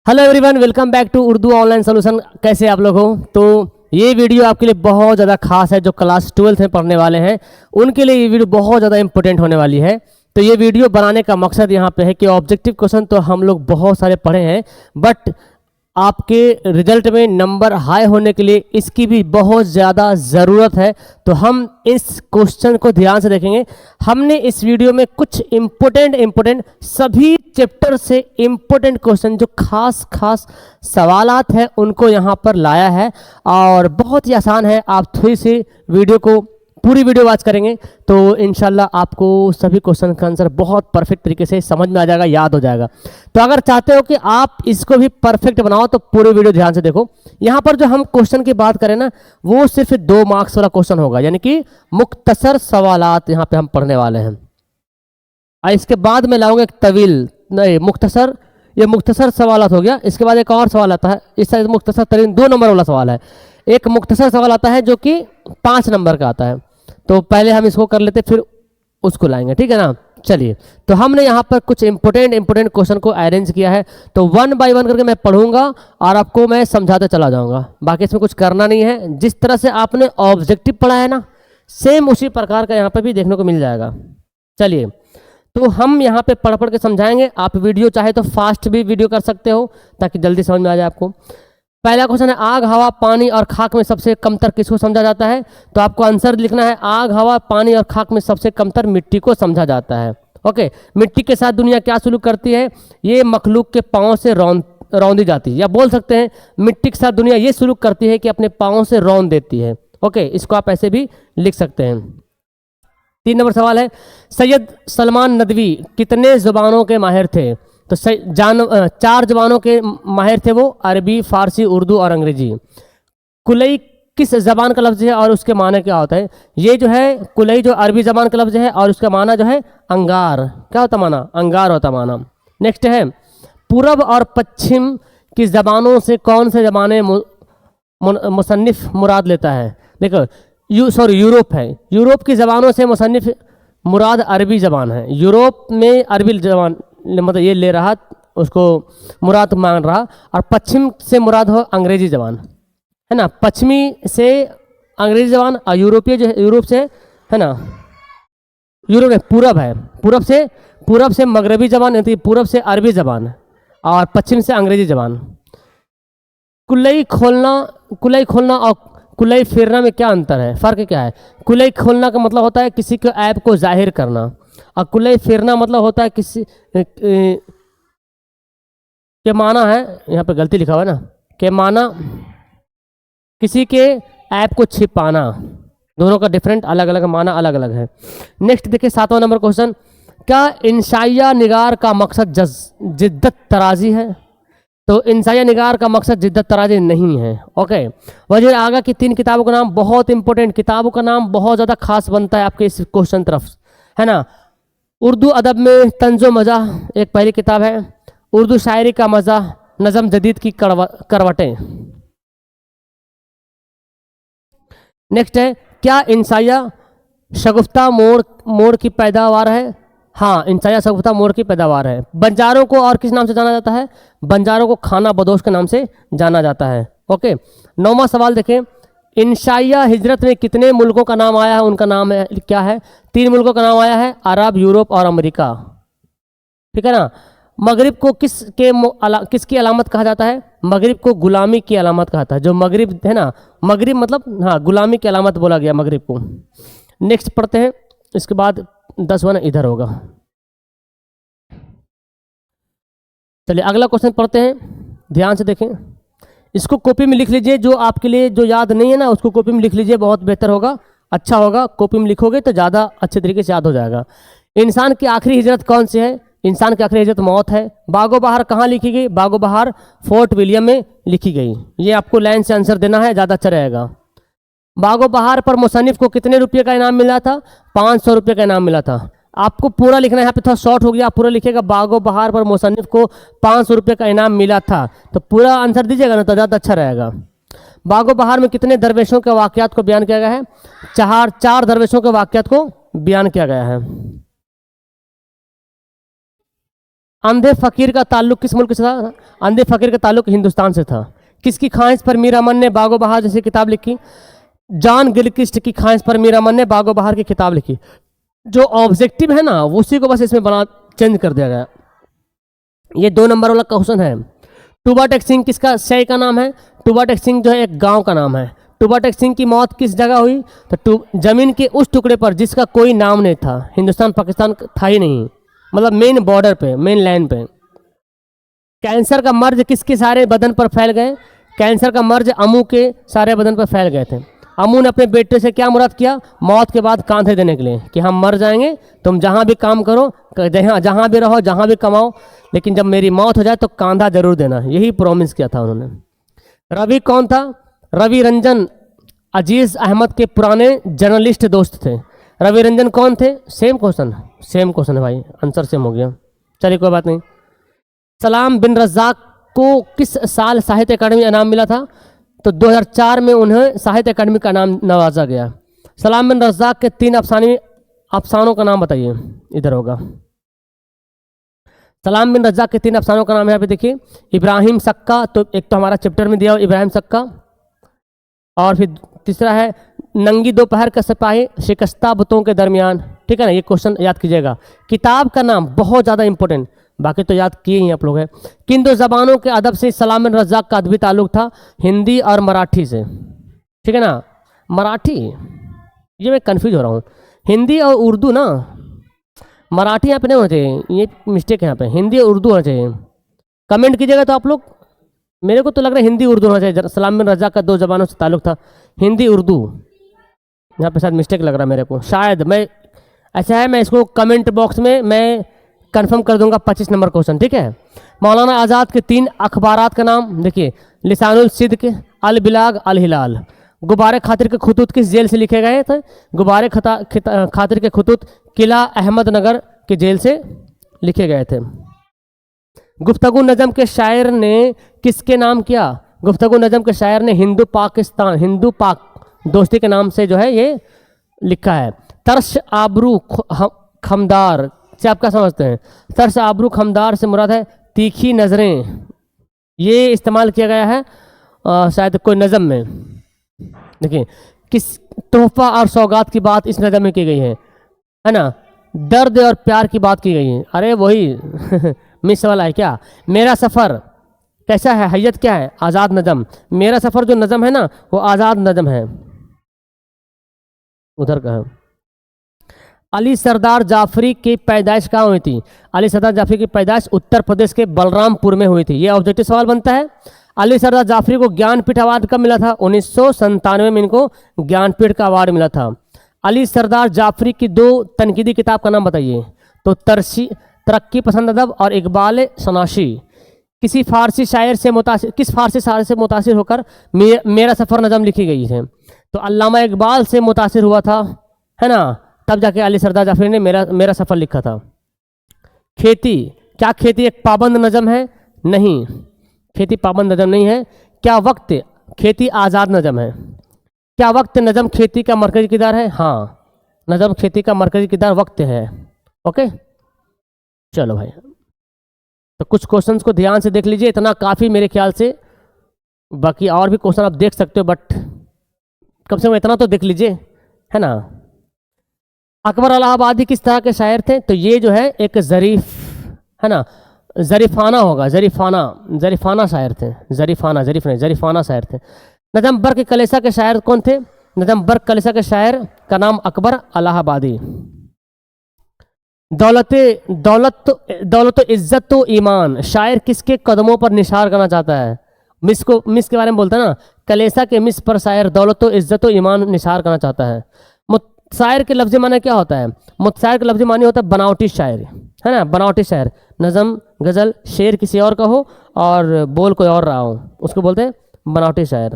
Hello everyone, welcome back to Urdu online solution. कैसे आप लोग हो? तो ये वीडियो आपके लिए बहुत ज़्यादा खास है। जो क्लास 12th में पढ़ने वाले हैं उनके लिए ये वीडियो बहुत ज़्यादा इंपॉर्टेंट होने वाली है। तो ये वीडियो बनाने का मकसद यहाँ पे है कि ऑब्जेक्टिव क्वेश्चन तो हम लोग बहुत सारे पढ़े हैं, बट आपके रिजल्ट में नंबर हाई होने के लिए इसकी भी बहुत ज़्यादा ज़रूरत है। तो हम इस क्वेश्चन को ध्यान से देखेंगे। हमने इस वीडियो में कुछ इम्पोर्टेंट सभी चैप्टर से इम्पोर्टेंट क्वेश्चन जो खास सवालात हैं उनको यहाँ पर लाया है, और बहुत ही आसान है। आप थोड़ी सी वीडियो को पूरी वीडियो वॉच करेंगे तो इंशाल्लाह आपको सभी क्वेश्चन का आंसर बहुत परफेक्ट तरीके से समझ में आ जाएगा, याद हो जाएगा। तो अगर चाहते हो कि आप इसको भी परफेक्ट बनाओ तो पूरी वीडियो ध्यान से देखो। यहाँ पर जो हम क्वेश्चन की बात करें ना, वो सिर्फ 2 मार्क्स वाला क्वेश्चन होगा, यानी कि मुख्तसर सवालात यहाँ पे हम पढ़ने वाले हैं। और इसके बाद में लाऊंगा एक तवील, नहीं मुख्तसर, ये मुख्तसर सवालात हो गया। इसके बाद एक और सवाल आता है, इस मुख्तसर तरीन 2 नंबर वाला सवाल है। एक मुख्तसर सवाल आता है जो कि 5 नंबर का आता है। तो पहले हम इसको कर लेते फिर उसको लाएंगे, ठीक है ना। चलिए, तो हमने यहाँ पर कुछ इंपोर्टेंट क्वेश्चन को अरेंज किया है। तो 1 बाय 1 करके मैं पढ़ूंगा और आपको मैं समझाते चला जाऊंगा। बाकी इसमें कुछ करना नहीं है। जिस तरह से आपने ऑब्जेक्टिव पढ़ा है ना, सेम उसी प्रकार का यहाँ पर भी देखने को मिल जाएगा। चलिए, तो हम यहाँ पे पढ़ के समझाएंगे। आप वीडियो चाहे तो फास्ट भी वीडियो कर सकते हो ताकि जल्दी समझ में आ जाए आपको। पहला क्वेश्चन है, आग, हवा, पानी और खाक में सबसे कमतर किसको समझा जाता है? तो आपको आंसर लिखना है, आग, हवा, पानी और खाक में सबसे कमतर मिट्टी को समझा जाता है। ओके, मिट्टी के साथ दुनिया क्या सलूक करती है? ये मखलूक के पाँव से रौंदी जाती है, या बोल सकते हैं मिट्टी के साथ दुनिया ये सलूक करती है कि अपने पाँव से रौंद देती है। ओके, इसको आप ऐसे भी लिख सकते हैं। 3 नंबर सवाल है, सैयद सलमान नदवी कितने ज़ुबानों के माहिर थे? तो 4 ज़बानों के माहिर थे वो, अरबी, फारसी, उर्दू और अंग्रेजी। कुलई किस ज़बान का लफ्ज़ है और उसके माने क्या होता है? ये जो है कुलई जो अरबी ज़बान का लफ्ज़ है और उसका माना जो है अंगार। क्या होता माना? अंगार होता माना। नेक्स्ट है, पूरब और पश्चिम की ज़बानों से कौन से ज़बाने मुसन्निफ मुराद लेता है? देखो, यूरोप है। यूरोप की ज़बानों से मुसन्निफ मुराद अरबी ज़बान है। यूरोप में अरबी ज़बान मतलब ये ले रहा, उसको मुराद मान रहा। और पश्चिम से मुराद हो अंग्रेजी ज़बान, है ना। पश्चिमी से अंग्रेजी ज़बान और यूरोपीय जो है, यूरोप से, है ना, यूरोप में पूरब है। पूरब से मगरबी ज़बान, यानी पूरब से अरबी ज़बान और पश्चिम से अंग्रेजी ज़बान। कुलई खोलना और कुलई फेरना में क्या अंतर है? फ़र्क क्या है? कुलई खोलना का मतलब होता है किसी के ऐब को जाहिर करना, और कुलई फेरना मतलब होता है किसी के माना है, यहाँ पे गलती लिखा हुआ है ना, के माना किसी के ऐब को छिपाना। दोनों का डिफरेंट अलग अलग माना, अलग अलग है। नेक्स्ट देखिए 7वां नंबर क्वेश्चन, क्या इंशाइया निगार का मकसद जिद्दत तराजी है? तो इंसाइया निगार का मकसद जिद्दत तराजी नहीं है। ओके, वज़ीर आगा की 3 किताबों का नाम, बहुत इंपॉर्टेंट किताबों का नाम बहुत ज़्यादा खास बनता है आपके इस क्वेश्चन तरफ, है ना। उर्दू अदब में तंज़ो मज़ा एक पहली किताब है। उर्दू शायरी का मज़ा, नज़म जदीद की करवटें। नेक्स्ट है, क्या इंसाइया शगुफ्ता मोड़ की पैदावार है? हाँ, इंसाइया शगुफ्ता मोड़ की पैदावार है। बंजारों को और किस नाम से जाना जाता है? बंजारों को खाना बदोश के नाम से जाना जाता है। ओके, 9वां सवाल देखें, इंशाइया हिजरत में कितने मुल्कों का नाम आया है? उनका नाम है क्या है? 3 मुल्कों का नाम आया है, अरब, यूरोप और अमेरिका, ठीक है ना। मगरिब को किसकी अलामत कहा जाता है? मगरिब को गुलामी की अलामत कहा जाता है। जो मगरिब है ना, मगरिब मतलब हाँ गुलामी की अलामत बोला गया मगरिब को। नेक्स्ट पढ़ते हैं, इसके बाद 10वां इधर होगा। चलिए अगला क्वेश्चन पढ़ते हैं, ध्यान से देखें। इसको कॉपी में लिख लीजिए, जो आपके लिए जो याद नहीं है ना उसको कॉपी में लिख लीजिए, बहुत बेहतर होगा, अच्छा होगा। कॉपी में लिखोगे तो ज़्यादा अच्छे तरीके से याद हो जाएगा। इंसान की आखिरी हिजरत कौन सी है? इंसान की आखिरी हिजरत मौत है। बागो बहार कहाँ लिखी गई? बागो बहार फोर्ट विलियम में लिखी गई। ये आपको लाइन से आंसर देना है, ज़्यादा अच्छा रहेगा। बागो बहार पर मुसन्निफ को कितने रुपये का इनाम मिला था? 500 रुपये का इनाम मिला था। आपको पूरा लिखना है, यहाँ पे थोड़ा शॉर्ट हो गया, आप पूरा लिखिएगा, बागो बहार पर मुसन्निफ को 500 रुपये का इनाम मिला था। तो पूरा आंसर दीजिएगा ना तो ज़्यादा अच्छा रहेगा। बागो बहार में कितने दरवेशों के वाक़यात को बयान किया गया है? 4 दरवेशों के वाक़यात को बयान किया गया है। अंधे फकीर का ताल्लुक किस मुल्क से था? अंधे फकीर का ताल्लुक हिंदुस्तान से था। किसकी ख्वाहिश पर मीर अमन ने बागो बहार जैसी किताब लिखी? जॉन गिलक्रिस्ट की ख्वाहिश पर मीर अमन ने बागो बहार की किताब लिखी। जो ऑब्जेक्टिव है ना उसी को बस इसमें बना चेंज कर दिया गया। ये 2 नंबर वाला क्वेश्चन है। टूबा टेक सिंह किसका शय का नाम है? टूबा टेक सिंह जो है एक गांव का नाम है। टूबा टेक सिंह की मौत किस जगह हुई? तो जमीन के उस टुकड़े पर जिसका कोई नाम नहीं था, हिंदुस्तान पाकिस्तान था ही नहीं, मतलब मेन बॉर्डर पे, मेन लैंड पे। कैंसर का मर्ज किसके सारे बदन पर फैल गए? कैंसर का मर्ज अमू के सारे बदन पर फैल गए थे। अमू ने अपने बेटे से क्या मुराद किया? मौत के बाद कांधे देने के लिए, कि हम मर जाएंगे, तुम जहाँ भी काम करो, जहाँ भी रहो, जहाँ भी कमाओ, लेकिन जब मेरी मौत हो जाए तो कांधा जरूर देना। यही प्रॉमिस किया था उन्होंने। रवि कौन था? रवि रंजन अजीज अहमद के पुराने जर्नलिस्ट दोस्त थे। रवि रंजन कौन थे? सेम क्वेश्चन है भाई, आंसर सेम हो गया। चलिए कोई बात नहीं। सलाम बिन रज़ाक को किस साल साहित्य अकादमी इनाम मिला था? तो 2004 में उन्हें साहित्य अकादमी का नाम नवाजा गया। सलाम बिन रज़ाक के 3 अफसानों का नाम बताइए। इधर होगा। सलाम बिन रज़ाक के 3 अफसानों का नाम है, यहाँ पे देखिए। इब्राहिम सक्का, तो एक तो हमारा चैप्टर में दिया हुआ इब्राहिम सक्का, और फिर तीसरा है नंगी दोपहर का सिपाही शिकस्ता बुतों के दरमियान। ठीक है ना, ये क्वेश्चन याद कीजिएगा। किताब का नाम बहुत ज़्यादा इंपॉर्टेंट, बाकी तो याद किए ही आप लोग हैं। किन 2 ज़बानों के अदब से सलाम बिन रज़ाक का अदबी ताल्लुक था? हिंदी और मराठी से। ठीक है ना, मराठी, ये मैं कन्फ्यूज हो रहा हूँ। हिंदी और उर्दू ना, मराठी यहाँ पे नहीं होना चाहिए, ये मिस्टेक है यहाँ पे। हिंदी और उर्दू होना चाहिए। कमेंट कीजिएगा तो आप लोग। मेरे को तो लग रहा है हिंदी उर्दू होना चाहिए। सलाम बिन रज़ाक का 2 ज़बानों से ताल्लुक था, हिंदी उर्दू। यहाँ पे शायद मिस्टेक लग रहा है मेरे को, शायद। मैं ऐसा है, मैं इसको कमेंट बॉक्स में मैं कंफर्म कर दूंगा। 25 नंबर क्वेश्चन, ठीक है। मौलाना आज़ाद के 3 अखबारात का नाम देखिए। लिसानुल सिद्क, अल बिलाग, अल हिलाल। गुब्बारे खातिर के खुतूत किस जेल से लिखे गए थे? गुब्बारे खातिर के खुतूत किला अहमदनगर की जेल से लिखे गए थे। गुफ्तगू नज़म के शायर ने किसके नाम किया? गुफ्तगू नज़म के शायर ने हिंदू पाक दोस्ती के नाम से जो है ये लिखा है। तर्श आबरू खमदार से आप क्या समझते हैं? तर्श आबरू खमदार से मुराद है तीखी नज़रें। ये इस्तेमाल किया गया है शायद कोई नज़म में। देखिए, किस तोहफा और सौगात की बात इस नज़म में की गई है ना? दर्द और प्यार की बात की गई है। अरे वही मिस वाला है क्या? मेरा सफ़र कैसा है? हैयत क्या है? आज़ाद नज़म। मेरा सफ़र जो नज़म है ना वो आज़ाद नज़म है। उधर का है। अली सरदार जाफरी की पैदाइश कहाँ हुई थी? अली सरदार जाफरी की पैदाइश उत्तर प्रदेश के बलरामपुर में हुई थी। ये ऑब्जेक्टिव सवाल बनता है। अली सरदार जाफरी को ज्ञानपीठ अवार्ड कब मिला था? 1997 में इनको ज्ञानपीठ का अवार्ड मिला था। अली सरदार जाफरी की 2 तनकीदी किताब का नाम बताइए। तो तरक्की पसंद अदब और इकबाल सनाशी। किस फारसी शायर से मुतासिर होकर मेरा सफ़र नज़म लिखी गई है? तो अल्लामा इकबाल से मुतासिर हुआ था, है ना, तब जाके अली सरदार जाफरी ने मेरा सफ़र लिखा था। खेती, क्या खेती एक पाबंद नज़म है? नहीं, खेती पाबंद नज़म नहीं है। क्या वक्त, खेती आज़ाद नज़म है। क्या वक्त नज़म खेती का मरकज़ी किरदार है? हाँ, नज़म खेती का मरकज़ी किरदार वक्त है। ओके, चलो भाई, तो कुछ क्वेश्चंस को ध्यान से देख लीजिए, इतना काफ़ी मेरे ख्याल से। बाकी और भी क्वेश्चन आप देख सकते हो, बट कम से कम इतना तो देख लीजिए, है ना। अकबर इलाहाबादी किस तरह के शायर थे? तो ये जो है एक ज़रीफ, है ना, ज़रीफ़ाना होगा, ज़रीफ़ाना शायर थे। ज़रीफ़ाना शायर थे। नज़म बर्क कलेसा के शायर कौन थे? नज़म बर्क कलेसा के शायर का नाम अकबर इलाहाबादी। दौलत इज्जत तो ईमान, शायर किसके कदमों पर निशार करना चाहता है? मिस के बारे में बोलता है ना, कलेसा के मिस पर शायर दौलत इज्जत ईमान निशार करना चाहता है। शायर के लफ्ज़ माने क्या होता है? मुतशायर के लफ्ज़ माने होता है बनावटी शायर, है ना, बनावटी शायर। नज़म, गज़ल, शेर किसी और का हो और बोल कोई और रहा हो, उसको बोलते हैं बनावटी शायर।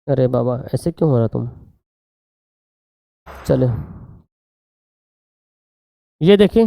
अरे बाबा, ऐसे क्यों हो रहा तुम? चले, ये देखिए,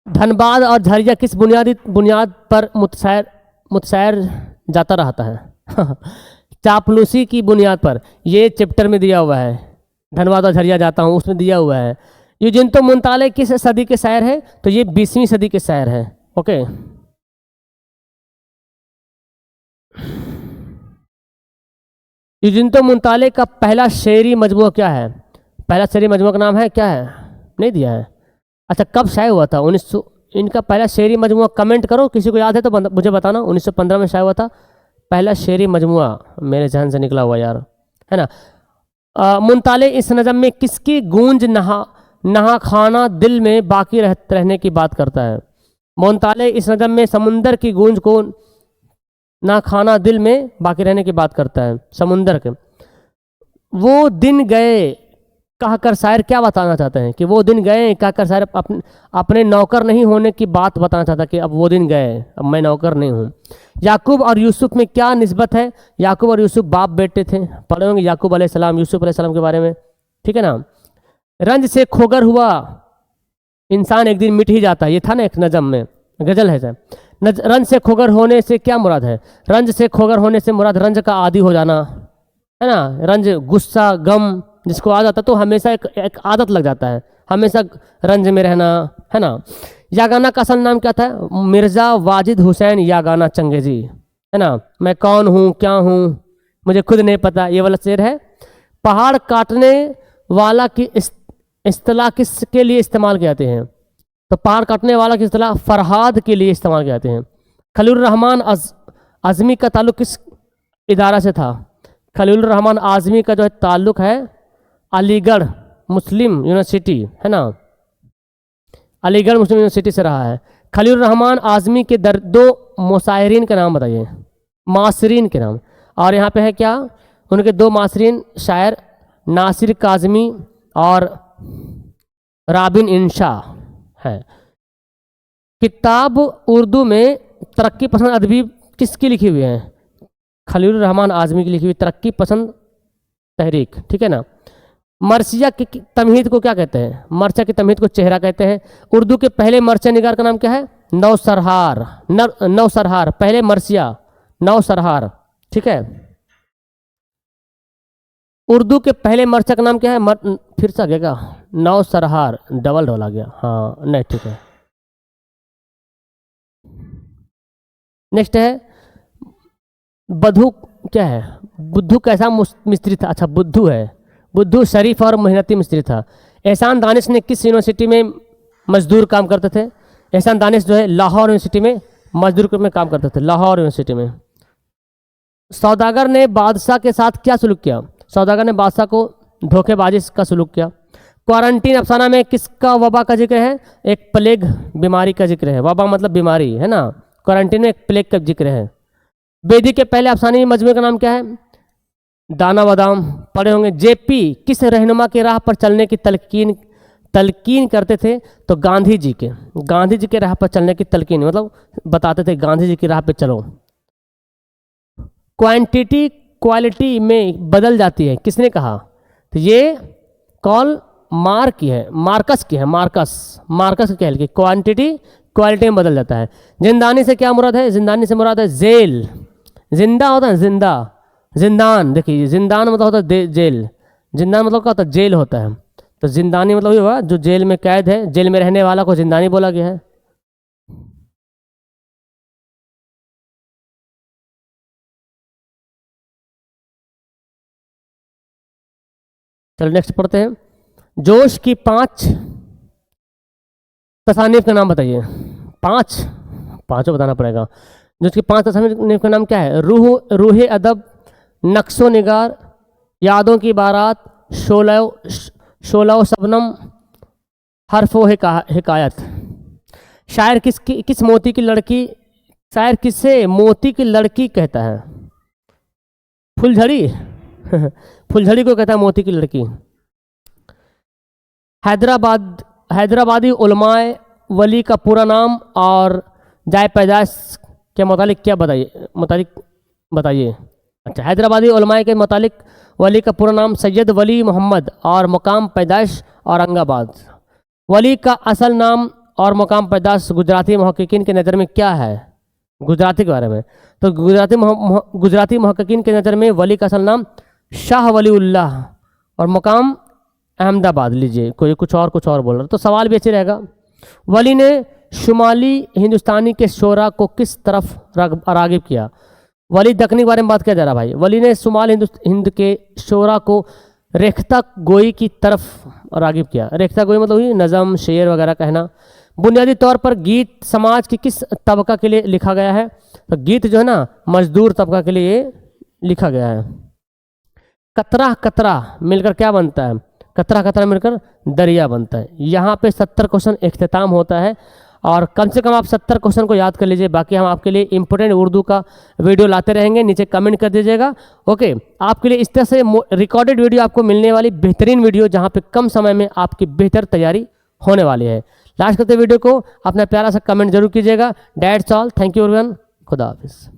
धनबाद और झरिया किस बुनियाद पर मुतशायर जाता रहता है? चापलूसी की बुनियाद पर। ये चैप्टर में दिया हुआ है। धनबाद और झरिया जाता हूँ उसमें दिया हुआ है। यूजिन्तो मुंताले किस सदी के शायर है? तो ये 20वीं सदी के शायर है। ओके, यूजिन्तो मुंताले का पहला शेरी मजमूआ क्या है? पहला शेरी मजमूआ का नाम है क्या है? नहीं दिया है। अच्छा, कब शाये हुआ था? 1900। इनका पहला शेरी मजमूआ कमेंट करो, किसी को याद है तो मुझे बताना। 1915 में शाये हुआ था पहला शेरी मजमूआ, मेरे जहन से निकला हुआ यार, है ना। मुंताले इस नज़म में किसकी गूंज नहा खाना दिल में बाकी रहने की बात करता है? मुंताले इस नज़म में समुंदर की गूंज को ना खाना दिल में बाकी रहने की बात करता है, समुंदर के। वो दिन गए कहकर शायर क्या बताना चाहते हैं? कि वो दिन गए कहकर शायर अपने नौकर नहीं होने की बात बताना चाहता है कि अब वो दिन गए, अब मैं नौकर नहीं हूँ। याकूब और यूसुफ में क्या निस्बत है? याकूब और यूसुफ बाप बेटे थे, पढ़े होंगे याकूब अलैहिस्सलाम यूसुफ अलैहिस्सलाम के बारे में, ठीक है ना। रंज से खोगर हुआ इंसान एक दिन मिट ही जाता है, ये था ना एक नज़म में, गजल है सर। रंज से खोगर होने से क्या मुराद है? रंज से खोगर होने से मुराद रंज का आदी हो जाना, है ना। रंज, गुस्सा, गम जिसको आ जाता तो हमेशा एक आदत लग जाता है, हमेशा रंज में रहना, है ना। यागाना का असल नाम क्या था? मिर्ज़ा वाजिद हुसैन यागाना चंगेजी, है ना। मैं कौन हूँ, क्या हूँ, मुझे खुद नहीं पता, ये वाला शेर है। पहाड़ काटने वाला की इस्तिलाह किसके लिए इस्तेमाल किए जाते हैं? तो पहाड़ काटने वाला की इस्तिलाह फरहाद के लिए इस्तेमाल किए जाते हैं। खलीलुर रहमान आज़मी का ताल्लुक किस इदारा से था? खलीलुर रहमान आज़मी का जो है ताल्लुक है अलीगढ़ मुस्लिम यूनिवर्सिटी, है ना, अलीगढ़ मुस्लिम यूनिवर्सिटी से रहा है। खलीलुर रहमान आज़मी के दो मुसाहिरीन के नाम बताइए, मासरीन के नाम। और यहाँ पे है क्या? उनके दो मासरीन शायर नासिर काज़मी और राबिन इंशा है। किताब उर्दू में तरक्की पसंद अदबी किसकी लिखी हुई है? खलीलुर रहमान आज़मी की लिखी हुई तरक्की पसंद तहरीक, ठीक है ना। मरसिया की तमहीद को क्या कहते हैं? मरसिया की तमहीद को चेहरा कहते हैं। उर्दू के पहले मरसिया निगार का नाम क्या है? नौसरहार। नौसरहार, पहले मरसिया नौसरहार, ठीक है। उर्दू के पहले मरसिया का नाम क्या है? फिर से आ गया नौसरहार, डबल डबल आ गया, हाँ नहीं ठीक है। नेक्स्ट है बधू क्या है? बुद्धू कैसा मिस्त्री था? अच्छा, बुद्धू है। बुद्धू शरीफ और मेहनती मिस्त्री था। एहसान दानिश ने किस यूनिवर्सिटी में मजदूर काम करते थे? एहसान दानिश जो है लाहौर यूनिवर्सिटी में मजदूर में काम करते थे, लाहौर यूनिवर्सिटी में। सौदागर ने बादशाह के साथ क्या सलूक किया? सौदागर ने बादशाह को धोखेबाजी का सलूक किया। क्वारंटीन अफसाना में किसका वबा का जिक्र है? एक प्लेग बीमारी का जिक्र है। वबा मतलब बीमारी, है ना। क्वारंटीन में एक प्लेग का जिक्र है। बेदी के पहले अफसानी मजमूए का नाम क्या है? दाना बादाम, पढ़े होंगे। जेपी किस रहनुमा की राह पर चलने की तलकीन करते थे? तो गांधी जी के राह पर चलने की तलकीन, मतलब बताते थे गांधी जी की राह पर चलो। क्वांटिटी क्वालिटी में बदल जाती है, किसने कहा? तो ये कॉल मार्कस की है, मार्कस की कहल की क्वांटिटी क्वालिटी में बदल जाता है। जिंदानी से क्या मुराद है? जिंदानी से मुराद है जेल। जिंदा होता है जिंदा, जिंदान, देखिए जिंदान मतलब होता है जेल, जिंदान मतलब क्या होता है? जेल होता है। तो जिंदानी मतलब ये हुआ जो जेल में कैद है, जेल में रहने वाला को जिंदानी बोला गया है। चलो नेक्स्ट पढ़ते हैं। जोश की 5 तसानीफ का नाम बताइए। पांचों बताना पड़ेगा। जोश की 5 तसानीफ का नाम क्या है? रूह अदब, नक्शो निगार, यादों की बारात, शोला शबनम, हरफो हिकायत। शायर किस मोती की लड़की, शायर किसे मोती की लड़की कहता है? फुलझड़ी फुलझड़ी को कहता है मोती की लड़की। हैदराबादी उलमाए वली का पूरा नाम और जाए पैदाइश के मुतालिक क्या बताइए। अच्छा, हैदराबादी उलमाए के मुतालिक वली का पूरा नाम सैयद वली मोहम्मद और मुकाम पैदाइश औरंगाबाद। वली का असल नाम और मुकाम पैदाइश गुजराती मुहक्किकीन के नज़र में क्या है? गुजराती के बारे में तो गुजराती मुहक्किकीन के नज़र में वली का असल नाम शाह वलीउल्लाह और मुकाम अहमदाबाद लीजिए, कोई कुछ और बोल रहा, तो सवाल भी अच्छे रहेगा। वली ने शुमाली हिंदुस्तानी के शोरा को किस तरफ रागिब किया? वली दक्कनी के बारे में बात किया जा रहा भाई। वली ने शुमाल हिंद के शोरा को रेख्ता गोई की तरफ रागिब किया। रेख्ता गोई मतलब हुई नज़म, शेर वगैरह कहना। बुनियादी तौर पर गीत समाज की किस तबका के लिए लिखा गया है? तो गीत जो है ना मजदूर तबका के लिए लिखा गया है। कतरा कतरा मिलकर क्या बनता है? कतरा कतरा मिलकर दरिया बनता है। यहाँ पे 70 क्वेश्चन इख्तिताम होता है और कम से कम आप 70 क्वेश्चन को याद कर लीजिए। बाकी हम आपके लिए इंपॉर्टेंट उर्दू का वीडियो लाते रहेंगे, नीचे कमेंट कर दीजिएगा। ओके, आपके लिए इस तरह से रिकॉर्डेड वीडियो आपको मिलने वाली बेहतरीन वीडियो, जहाँ पे कम समय में आपकी बेहतर तैयारी होने वाली है। लास्ट करते वीडियो को अपना प्यारा सा कमेंट जरूर कीजिएगा। That's all, thank you everyone, खुदा हाफिज़।